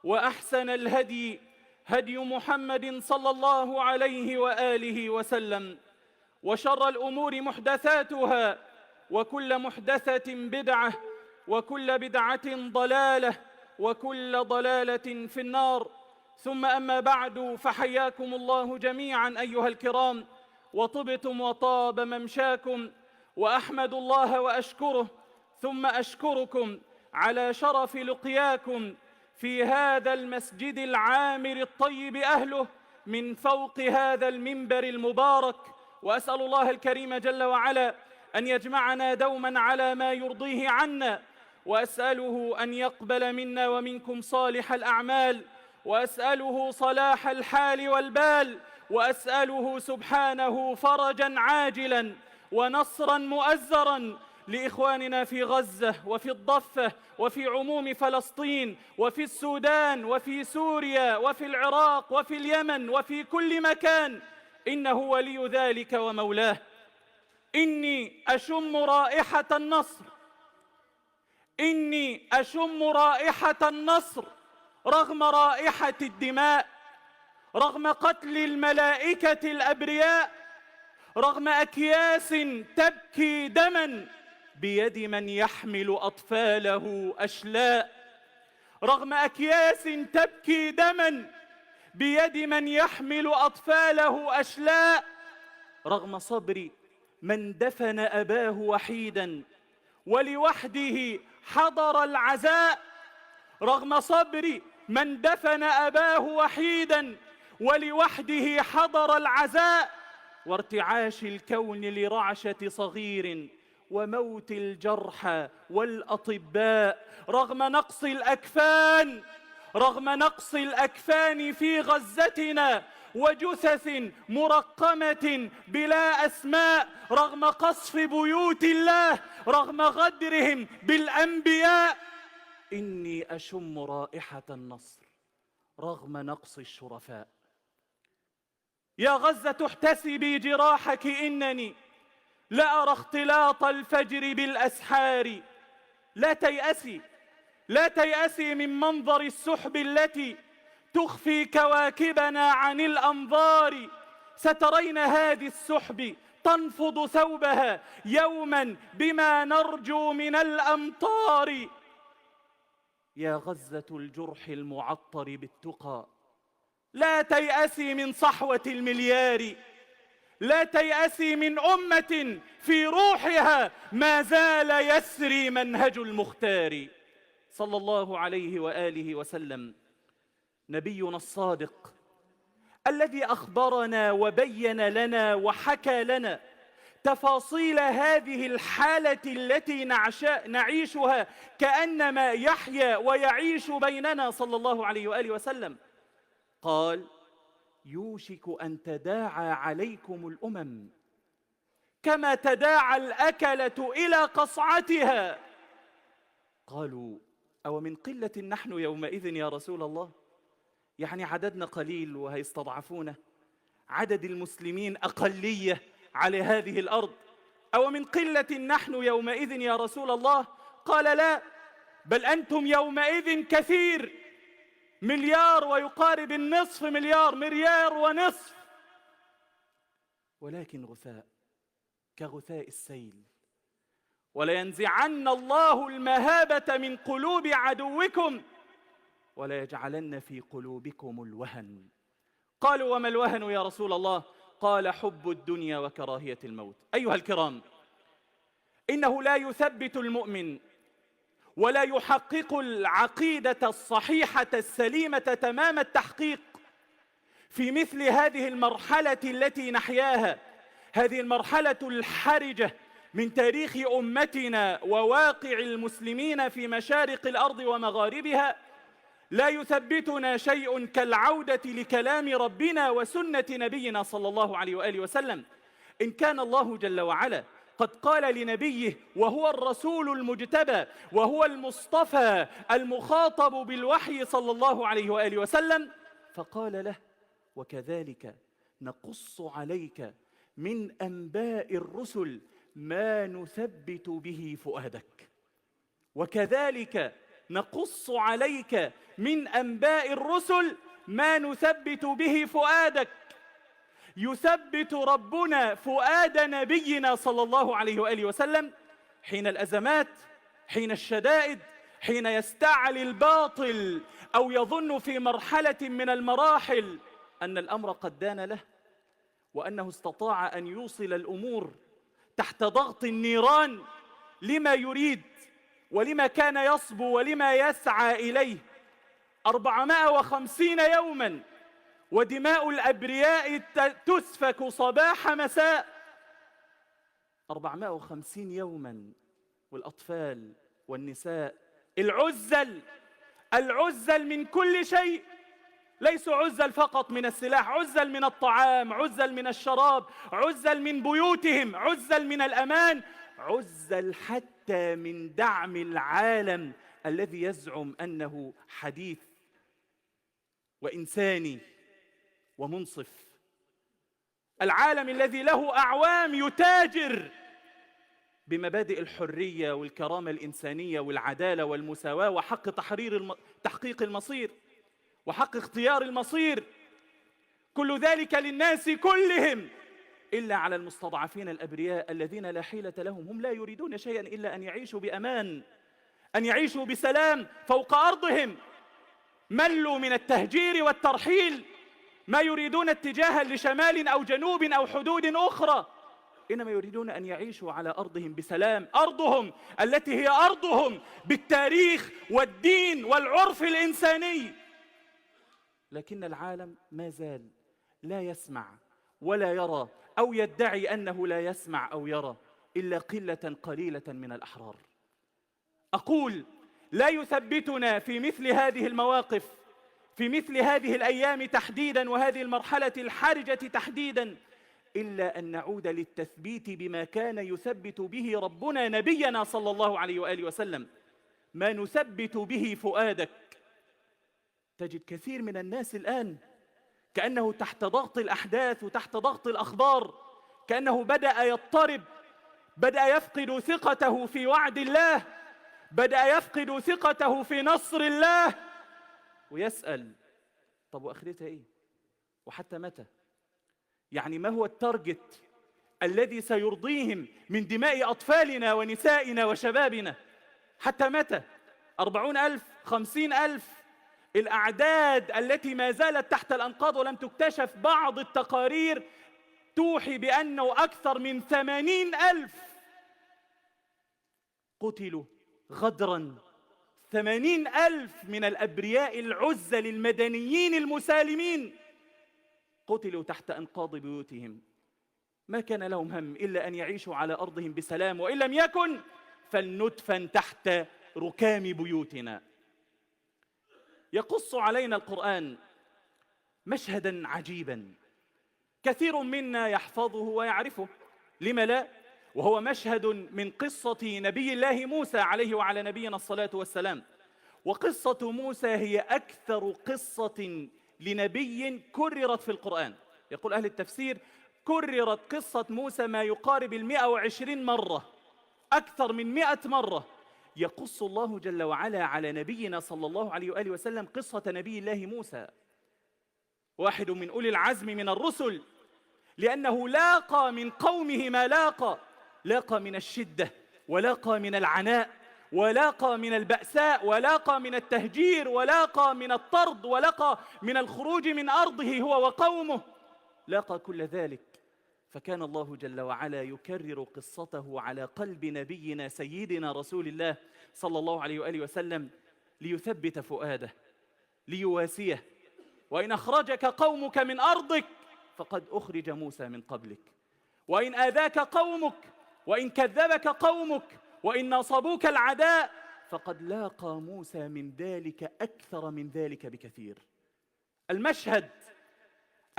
وأحسن الهدي هدي محمد صلى الله عليه وآله وسلم، وشر الأمور محدثاتها، وكل محدثة بدعة، وكل بدعة ضلالة، وكل ضلالة في النار. ثم أما بعد، فحياكم الله جميعا أيها الكرام، وطبتم وطاب ممشاكم، وأحمد الله وأشكره، ثم أشكركم على شرف لقياكم في هذا المسجد العامر الطيب أهله من فوق هذا المنبر المبارك. وأسأل الله الكريم جل وعلا أن يجمعنا دوما على ما يرضيه عنا، وأسأله أن يقبل منا ومنكم صالح الأعمال، وأسأله صلاح الحال والبال، وأسأله سبحانه فرجا عاجلا ونصرا مؤزرا لإخواننا في غزة وفي الضفة وفي عموم فلسطين وفي السودان وفي سوريا وفي العراق وفي اليمن وفي كل مكان، إنه ولي ذلك ومولاه. إني أشم رائحة النصر، إني أشم رائحة النصر رغم رائحة الدماء، رغم قتل الملائكة الأبرياء، رغم أكياس تبكي دما بيد من يحمل أطفاله أشلاء، رغم أكياس تبكي دما بيد من يحمل أطفاله أشلاء، رغم صبر من دفن أباه وحيدا ولوحده حضر العزاء، رغم صبر من دفن أباه وحيدا ولوحده حضر العزاء، وارتعاش الكون لرعشة صغير وموت الجرحى والأطباء، رغم نقص الأكفان، رغم نقص الأكفان في غزتنا وجثث مرقمة بلا أسماء، رغم قصف بيوت الله، رغم غدرهم بالأنبياء، إني أشم رائحة النصر رغم نقص الشرفاء. يا غزة احتسبي جراحك، إنني لأرى اختلاط الفجر بالأسحار. لا تيأسي، لا تيأسي من منظر السحب التي تخفي كواكبنا عن الأنظار. سترين هذه السحب تنفض ثوبها يوما بما نرجو من الأمطار. يا غزة الجرح المعطر بالتقى، لا تيأسي من صحوة المليار، لا تيأسي من أمة في روحها ما زال يسري منهج المختار صلى الله عليه وآله وسلم. نبينا الصادق الذي أخبرنا وبين لنا وحكى لنا تفاصيل هذه الحالة التي نعيشها كأنما يحيا ويعيش بيننا صلى الله عليه وآله وسلم، قال: يوشك أن تداعى عليكم الأمم كما تداعى الأكلة إلى قصعتها. قالوا: أو من قلة نحن يومئذ يا رسول الله؟ يعني عددنا قليل وهيستضعفونا، عدد المسلمين أقلية على هذه الأرض، أو من قلة نحن يومئذ يا رسول الله؟ قال: لا، بل أنتم يومئذ كثير، مليار ويقارب النصف مليار، مليار ونصف، ولكن غثاء كغثاء السيل. ولينزعن الله المهابة من قلوب عدوكم ولا يجعلن في قلوبكم الوهن. قالوا: وما الوهن يا رسول الله؟ قال: حب الدنيا وكراهية الموت. أيها الكرام، إنه لا يثبت المؤمن ولا يحقق العقيدة الصحيحة السليمة تمام التحقيق في مثل هذه المرحلة التي نحياها، هذه المرحلة الحرجة من تاريخ أمتنا وواقع المسلمين في مشارق الأرض ومغاربها. لا يثبتنا شيء كالعودة لكلام ربنا وسنة نبينا صلى الله عليه وآله وسلم. إن كان الله جل وعلا قد قال لنبيه وهو الرسول المجتبى وهو المصطفى المخاطب بالوحي صلى الله عليه وآله وسلم، فقال له: وكذلك نقص عليك من أنباء الرسل ما نثبت به فؤادك. وكذلك نقص عليك من أنباء الرسل ما نثبت به فؤادك. يثبت ربنا فؤاد نبينا صلى الله عليه وآله وسلم حين الأزمات، حين الشدائد، حين يستعلي الباطل أو يظن في مرحلة من المراحل أن الأمر قد دان له، وأنه استطاع أن يوصل الأمور تحت ضغط النيران لما يريد ولما كان يصبو ولما يسعى إليه. 450 يوما ودماء الأبرياء تسفك صباح مساء. 450 يوما والأطفال والنساء العزل من كل شيء، ليس عزل فقط من السلاح، عزل من الطعام، عزل من الشراب، عزل من بيوتهم، عزل من الأمان، عزل حتى من دعم العالم الذي يزعم أنه حديث وإنساني ومنصف. العالم الذي له أعوام يتاجر بمبادئ الحرية والكرامة الإنسانية والعدالة والمساواة وحق تحقيق المصير وحق اختيار المصير، كل ذلك للناس كلهم إلا على المستضعفين الأبرياء الذين لا حيلة لهم. هم لا يريدون شيئا إلا أن يعيشوا بأمان، أن يعيشوا بسلام فوق أرضهم. ملوا من التهجير والترحيل، ما يريدون اتجاها لشمال أو جنوب أو حدود أخرى، إنما يريدون أن يعيشوا على أرضهم بسلام، أرضهم التي هي أرضهم بالتاريخ والدين والعرف الإنساني. لكن العالم ما زال لا يسمع ولا يرى، أو يدعي أنه لا يسمع أو يرى إلا قلة قليلة من الأحرار. أقول لا يثبتنا في مثل هذه المواقف، في مثل هذه الأيام تحديدا وهذه المرحلة الحرجة تحديدا، إلا أن نعود للتثبيت بما كان يثبت به ربنا نبينا صلى الله عليه وآله وسلم. ما نثبت به فؤادك. تجد كثير من الناس الآن كأنه تحت ضغط الأحداث وتحت ضغط الأخبار، كأنه بدأ يضطرب، بدأ يفقد ثقته في وعد الله، بدأ يفقد ثقته في نصر الله، ويسأل طب وآخرتها إيه؟ وحتى متى؟ يعني ما هو التارجت الذي سيرضيهم من دماء أطفالنا ونسائنا وشبابنا؟ حتى متى؟ 40,000 50,000 الأعداد التي ما زالت تحت الأنقاض ولم تكتشف. بعض التقارير توحي بأنه أكثر من 80,000 قتلوا غدرا. 80,000 من الأبرياء العزل المدنيين المسالمين قتلوا تحت أنقاض بيوتهم، ما كان لهم هم إلا أن يعيشوا على أرضهم بسلام، وإن لم يكن فلندفن تحت ركام بيوتنا. يقص علينا القرآن مشهدا عجيبا كثير منا يحفظه ويعرفه، لم لا؟ وهو مشهد من قصة نبي الله موسى عليه وعلى نبينا الصلاة والسلام. وقصة موسى هي أكثر قصة لنبي كررت في القرآن. يقول أهل التفسير كررت قصة موسى ما يقارب 120 مرة، أكثر من 100 مرة. يقص الله جل وعلا على نبينا صلى الله عليه وآله وسلم قصة نبي الله موسى، واحد من أولي العزم من الرسل، لأنه لاقى من قومه ما لاقى من الشدة، ولاقى من العناء، ولاقى من البأساء، ولاقى من التهجير، ولاقى من الطرد، ولاقى من الخروج من أرضه هو وقومه، لاقى كل ذلك. فكان الله جل وعلا يكرر قصته على قلب نبينا سيدنا رسول الله صلى الله عليه وآله وسلم ليثبت فؤاده، ليواسيه. وإن أخرجك قومك من أرضك فقد أخرج موسى من قبلك، وإن آذاك قومك، وإن كذبك قومك، وإن نصبوك العداء فقد لاقى موسى من ذلك أكثر من ذلك بكثير. المشهد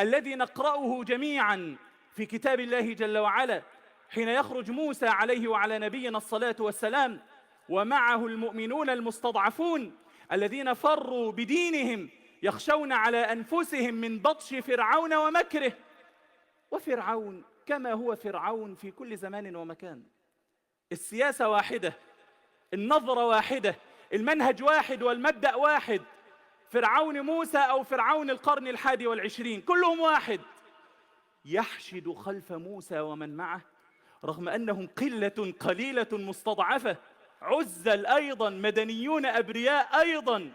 الذي نقرأه جميعا في كتاب الله جل وعلا حين يخرج موسى عليه وعلى نبينا الصلاة والسلام ومعه المؤمنون المستضعفون الذين فروا بدينهم يخشون على أنفسهم من بطش فرعون ومكره. وفرعون كما هو فرعون في كل زمان ومكان، السياسة واحدة، النظرة واحدة، المنهج واحد والمبدأ واحد. فرعون موسى أو فرعون القرن 21، كلهم واحد، يحشد خلف موسى ومن معه رغم أنهم قلة قليلة مستضعفة، عزل أيضا، مدنيون أبرياء أيضا،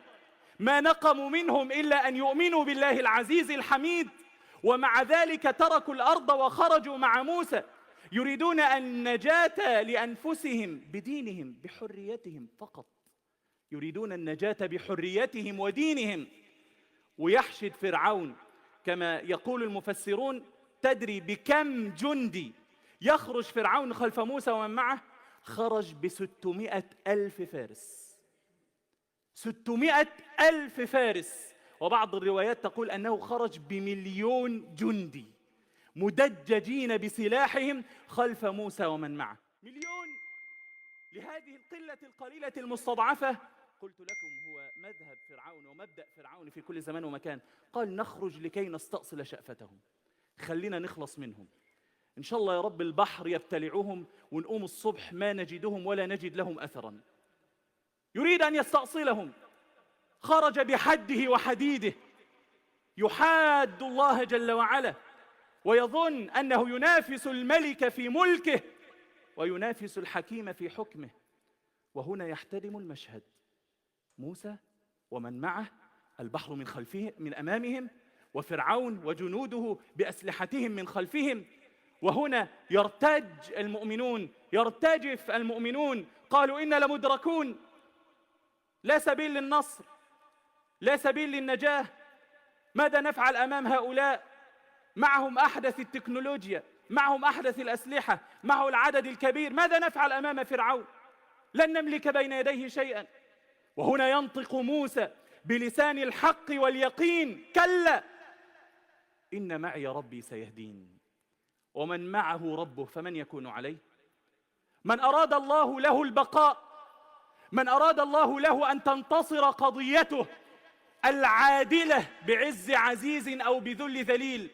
ما نقموا منهم إلا أن يؤمنوا بالله العزيز الحميد، ومع ذلك تركوا الأرض وخرجوا مع موسى، يريدون النجاة لأنفسهم بدينهم بحريتهم فقط، يريدون النجاة بحريتهم ودينهم. ويحشد فرعون كما يقول المفسرون، تدري بكم جندي يخرج فرعون خلف موسى ومن معه؟ خرج ب600,000 فارس، 600,000 فارس، وبعض الروايات تقول أنه خرج ب1,000,000 جندي مدججين بسلاحهم خلف موسى ومن معه. 1,000,000 لهذه القلة القليلة المستضعفة. قلت لكم هو مذهب فرعون ومبدأ فرعون في كل زمان ومكان، قال نخرج لكي نستأصل شأفتهم، خلينا نخلص منهم، إن شاء الله يا رب البحر يبتلعهم ونقوم الصبح ما نجدهم ولا نجد لهم أثرا. يريد أن يستأصلهم، خرج بحده وحديده، يحاد الله جل وعلا ويظن أنه ينافس الملك في ملكه وينافس الحكيم في حكمه. وهنا يحتدم المشهد، موسى ومن معه، البحر من خلفه من أمامهم، وفرعون وجنوده بأسلحتهم من خلفهم. وهنا يرتج المؤمنون، يرتجف المؤمنون، قالوا إنا لمدركون، لا سبيل للنصر، لا سبيل للنجاة، ماذا نفعل أمام هؤلاء؟ معهم أحدث التكنولوجيا، معهم أحدث الأسلحة، معه العدد الكبير، ماذا نفعل أمام فرعون؟ لن نملك بين يديه شيئا. وهنا ينطق موسى بلسان الحق واليقين، كلا إن معي ربي سيهدين. ومن معه ربه فمن يكون عليه؟ من أراد الله له البقاء، من أراد الله له أن تنتصر قضيته العادلة بعز عزيز أو بذل ذليل،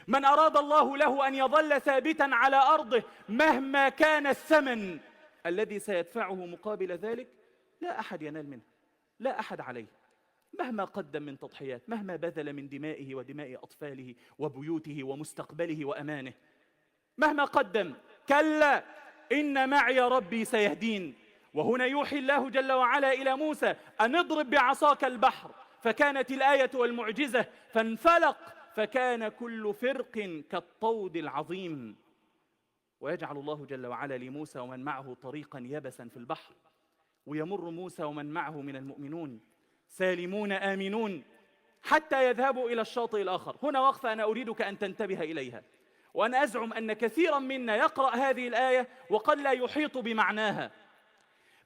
من أراد الله له أن يظل ثابتا على أرضه مهما كان الثمن الذي سيدفعه مقابل ذلك، لا أحد ينال منه، لا أحد عليه، مهما قدم من تضحيات، مهما بذل من دمائه ودماء أطفاله وبيوته ومستقبله وأمانه، مهما قدم، كلا إن معي ربي سيهدين. وهنا يوحي الله جل وعلا إلى موسى أن اضرب بعصاك البحر، فكانت الآية والمعجزة، فانفلق فكان كل فرق كالطود العظيم. ويجعل الله جل وعلا لموسى ومن معه طريقا يبسا في البحر، ويمر موسى ومن معه من المؤمنون سالمون آمنون حتى يذهبوا إلى الشاطئ الآخر. هنا وقفة أنا أريدك أن تنتبه إليها، وأنا أزعم أن كثيرا منا يقرأ هذه الآية وقد لا يحيط بمعناها.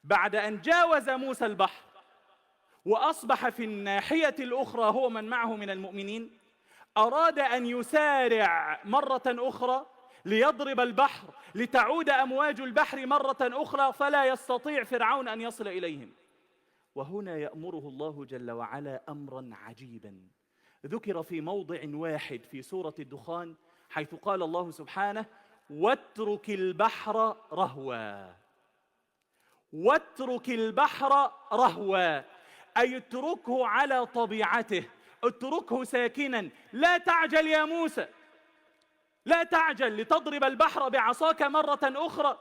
بعد أن جاوز موسى البحر وأصبح في الناحية الأخرى هو من معه من المؤمنين، أراد أن يسارع مرة أخرى ليضرب البحر لتعود أمواج البحر مرة أخرى، فلا يستطيع فرعون أن يصل إليهم. وهنا يأمره الله جل وعلا أمرا عجيبا ذكر في موضع واحد في سورة الدخان، حيث قال الله سبحانه واترك البحر رهوا. واترك البحر رهوا أي اتركه على طبيعته، اتركه ساكنا، لا تعجل يا موسى، لا تعجل لتضرب البحر بعصاك مرة أخرى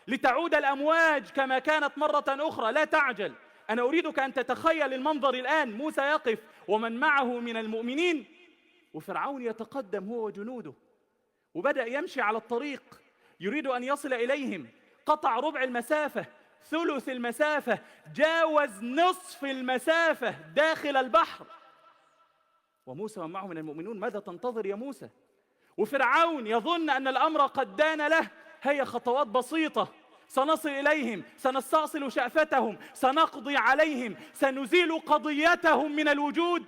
لتعود الأمواج كما كانت مرة أخرى، لا تعجل. أنا أريدك أن تتخيل المنظر الآن، موسى يقف ومن معه من المؤمنين، وفرعون يتقدم هو وجنوده، وبدأ يمشي على الطريق يريد أن يصل إليهم، قطع ربع المسافة، ثلث المسافة، جاوز نصف المسافة داخل البحر، وموسى ومعه من المؤمنون. ماذا تنتظر يا موسى؟ وفرعون يظن أن الأمر قد دان له، هي خطوات بسيطة، سنصل إليهم، سنستأصل شأفتهم، سنقضي عليهم، سنزيل قضيتهم من الوجود،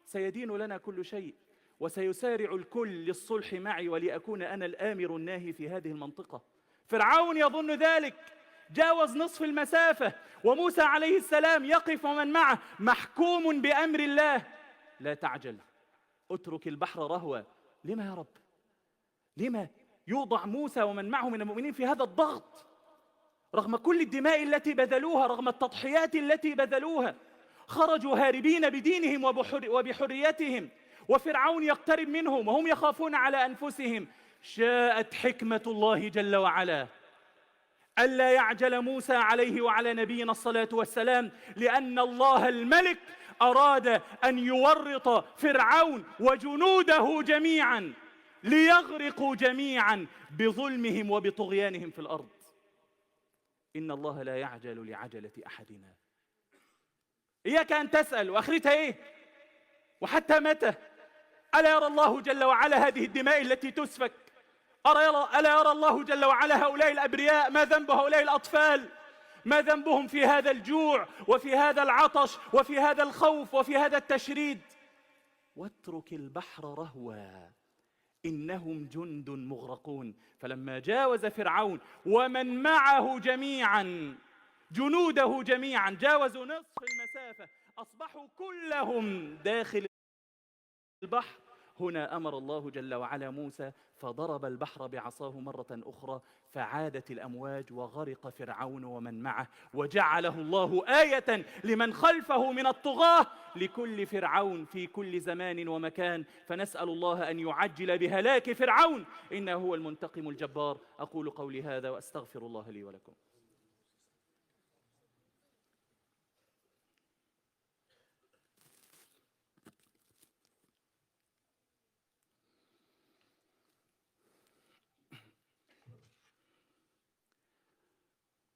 سيدين لنا كل شيء، وسيسارع الكل للصلح معي ولأكون أنا الآمر الناهي في هذه المنطقة. فرعون يظن ذلك، جاوز نصف المسافة، وموسى عليه السلام يقف ومن معه محكوم بأمر الله، لا تعجل، اترك البحر رهوا. لما يا رب؟ لما يوضع موسى ومن معه من المؤمنين في هذا الضغط رغم كل الدماء التي بذلوها، رغم التضحيات التي بذلوها، خرجوا هاربين بدينهم وبحريتهم، وفرعون يقترب منهم وهم يخافون على أنفسهم. شاءت حكمة الله جل وعلا ألا يعجل موسى عليه وعلى نبينا الصلاة والسلام، لأن الله الملك أراد أن يورط فرعون وجنوده جميعا ليغرقوا جميعا بظلمهم وبطغيانهم في الأرض. إن الله لا يعجل لعجلة أحدنا. إياك أن تسأل وآخرتها إيه وحتى متى؟ ألا يرى الله جل وعلا هذه الدماء التي تسفك؟ ألا يرى الله جل وعلا هؤلاء الأبرياء؟ ما ذنب هؤلاء الأطفال؟ ما ذنبهم في هذا الجوع وفي هذا العطش وفي هذا الخوف وفي هذا التشريد؟ واترك البحر رهوا إنهم جند مغرقون. فلما جاوز فرعون ومن معه جميعا، جنوده جميعا، جاوزوا نصف المسافة، أصبحوا كلهم داخل البحر. هنا أمر الله جل وعلا موسى فضرب البحر بعصاه مرة أخرى فعادت الأمواج وغرق فرعون ومن معه، وجعله الله آية لمن خلفه من الطغاة لكل فرعون في كل زمان ومكان. فنسأل الله أن يعجل بهلاك فرعون إنه هو المنتقم الجبار. أقول قولي هذا وأستغفر الله لي ولكم.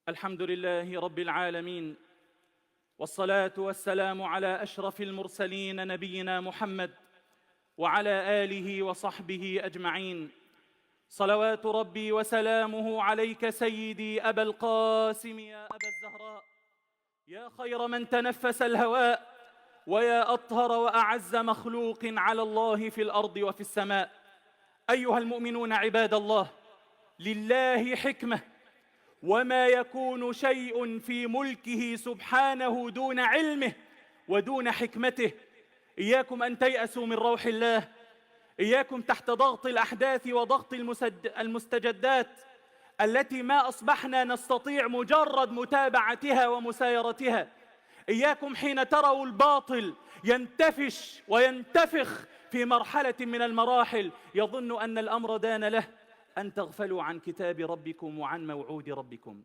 الحمد لله رب العالمين، والصلاة والسلام على أشرف المرسلين نبينا محمد وعلى آله وصحبه أجمعين. صلوات ربي وسلامه عليك سيدي أبا القاسم يا أبا الزهراء، يا خير من تنفس الهواء، ويا أطهر وأعز مخلوق على الله في الأرض وفي السماء. أيها المؤمنون عباد الله، لله حكمة، وما يكون شيء في ملكه سبحانه دون علمه ودون حكمته. إياكم أن تيأسوا من روح الله، إياكم تحت ضغط الأحداث وضغط المستجدات التي ما أصبحنا نستطيع مجرد متابعتها ومسايرتها. إياكم حين تروا الباطل ينتفش وينتفخ في مرحلة من المراحل يظن أن الأمر دان له، أن تغفلوا عن كتاب ربكم وعن موعود ربكم.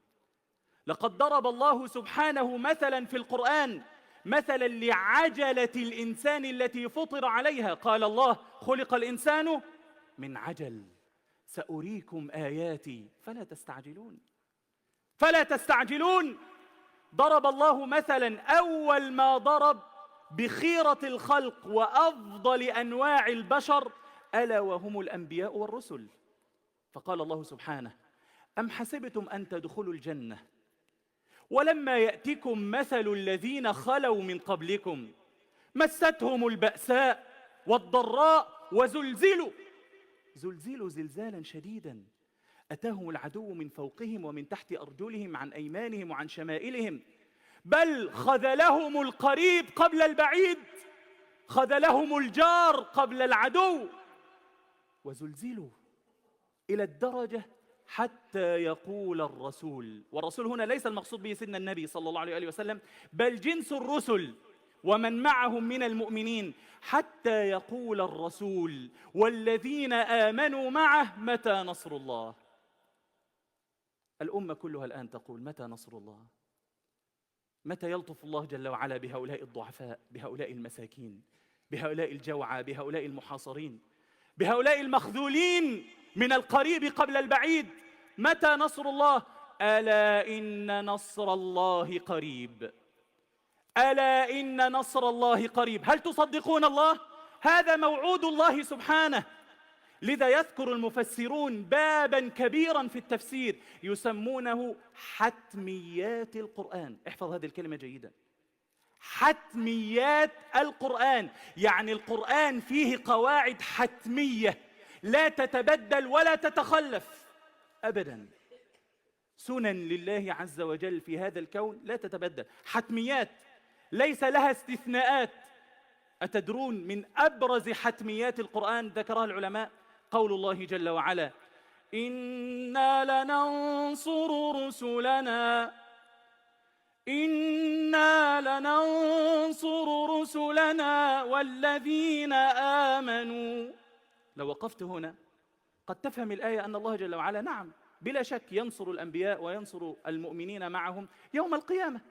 لقد ضرب الله سبحانه مثلا في القرآن، مثلا لعجلة الإنسان التي فطر عليها. قال الله: خلق الإنسان من عجل، سأريكم آياتي فلا تستعجلون. فلا تستعجلون. ضرب الله مثلا أول ما ضرب بخيرة الخلق وأفضل أنواع البشر، ألا وهم الأنبياء والرسل. فقال الله سبحانه: أم حسبتم أن تدخلوا الجنة ولما يأتكم مثل الذين خلوا من قبلكم مستهم البأساء والضراء وزلزلوا زلزالا شديدا، أتاهم العدو من فوقهم ومن تحت أرجلهم عن أيمانهم وعن شمائلهم، بل خذلهم القريب قبل البعيد، خذلهم الجار قبل العدو. وزلزلوا إلى الدرجة حتى يقول الرسول، والرسول هنا ليس المقصود به سيدنا النبي صلى الله عليه وسلم، بل جنس الرسل ومن معهم من المؤمنين، حتى يقول الرسول والذين آمنوا معه متى نصر الله. الأمة كلها الآن تقول: متى نصر الله؟ متى يلطف الله جل وعلا بهؤلاء الضعفاء، بهؤلاء المساكين، بهؤلاء الجوعى، بهؤلاء المحاصرين، بهؤلاء المخذولين من القريب قبل البعيد؟ متى نصر الله؟ ألا إن نصر الله قريب، ألا إن نصر الله قريب. هل تصدقون الله؟ هذا موعود الله سبحانه. لذا يذكر المفسرون بابا كبيرا في التفسير يسمونه حتميات القرآن. احفظ هذه الكلمة جيدا، حتميات القرآن، يعني القرآن فيه قواعد حتمية لا تتبدل ولا تتخلف أبدا. سنن لله عز وجل في هذا الكون لا تتبدل، حتميات ليس لها استثناءات. أتدرون من أبرز حتميات القرآن ذكرها العلماء؟ قول الله جل وعلا: إنا لننصر رسلنا إنا لننصر رسلنا والذين آمنوا. لو وقفت هنا قد تفهم الآية أن الله جل وعلا نعم بلا شك ينصر الأنبياء وينصر المؤمنين معهم يوم القيامة،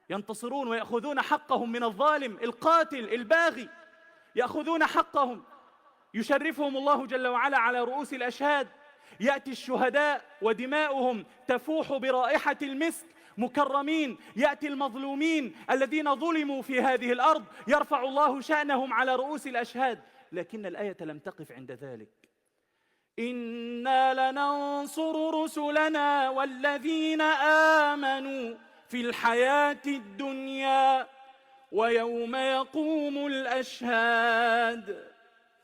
ينتصرون ويأخذون حقهم من الظالم القاتل الباغي، يأخذون حقهم، يشرفهم الله جل وعلا على رؤوس الأشهاد. يأتي الشهداء ودماؤهم تفوح برائحة المسك مكرمين، يأتي المظلومين الذين ظلموا في هذه الأرض يرفع الله شأنهم على رؤوس الأشهاد. لكن الآية لم تقف عند ذلك. إنا لننصر رسلنا والذين آمنوا في الحياة الدنيا ويوم يقوم الأشهاد.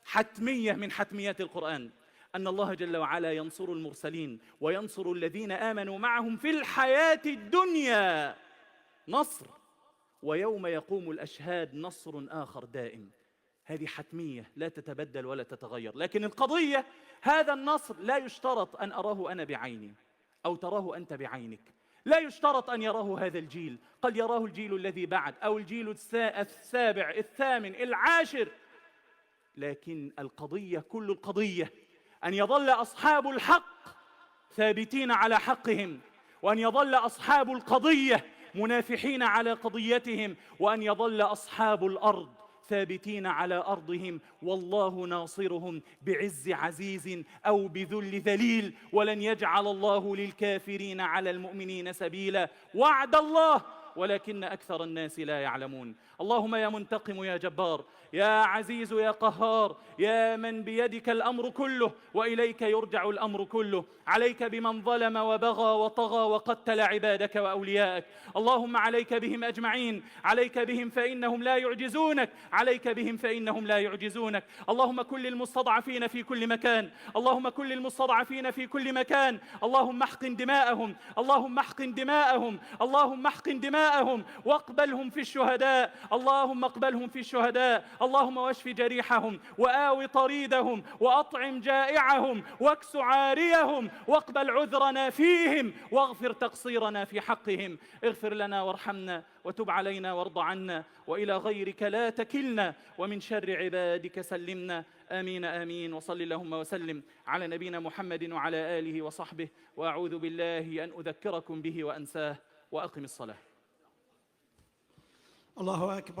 حتمية من حتميات القرآن أن الله جل وعلا ينصر المرسلين وينصر الذين آمنوا معهم في الحياة الدنيا نصر، ويوم يقوم الأشهاد نصر آخر دائم. هذه حتمية لا تتبدل ولا تتغير. لكن القضية هذا النصر لا يشترط أن أراه أنا بعيني أو تراه أنت بعينك، لا يشترط أن يراه هذا الجيل، قد يراه الجيل الذي بعد أو الجيل السابع الثامن العاشر. لكن القضية كل القضية أن يظل أصحاب الحق ثابتين على حقهم، وأن يظل أصحاب القضية منافحين على قضيتهم، وأن يظل أصحاب الأرض ثابتين على أرضهم، والله ناصرهم بعز عزيز أو بذل ذليل، ولن يجعل الله للكافرين على المؤمنين سبيلا. وعد الله ولكن أكثر الناس لا يعلمون. اللهم يا منتقم يا جبار، يا عزيز يا قهار، يا من بيدك الأمر كله وإليك يرجع الأمر كله، عليك بمن ظلم وبغى وطغى وقتل عبادك وأولياءك. اللهم عليك بهم أجمعين، عليك بهم فإنهم لا يعجزونك، عليك بهم فإنهم لا يعجزونك. اللهم كن للمستضعفين في كل مكان، اللهم كن للمستضعفين في كل مكان. اللهم احقن دماءهم، اللهم احقن دماءهم، اللهم احقن دماءهم واقبلهم في الشهداء، اللهم اقبلهم في الشهداء. اللهم واشف جريحهم وآو طريدهم وأطعم جائعهم واكس عاريهم واقبل عذرنا فيهم واغفر تقصيرنا في حقهم. اغفر لنا وارحمنا وتب علينا وارض عنا، وإلى غيرك لا تكلنا، ومن شر عبادك سلمنا. آمين آمين. وصل اللهم وسلم على نبينا محمد وعلى آله وصحبه، وأعوذ بالله أن أذكركم به وأنساه. وأقم الصلاة. الله أكبر.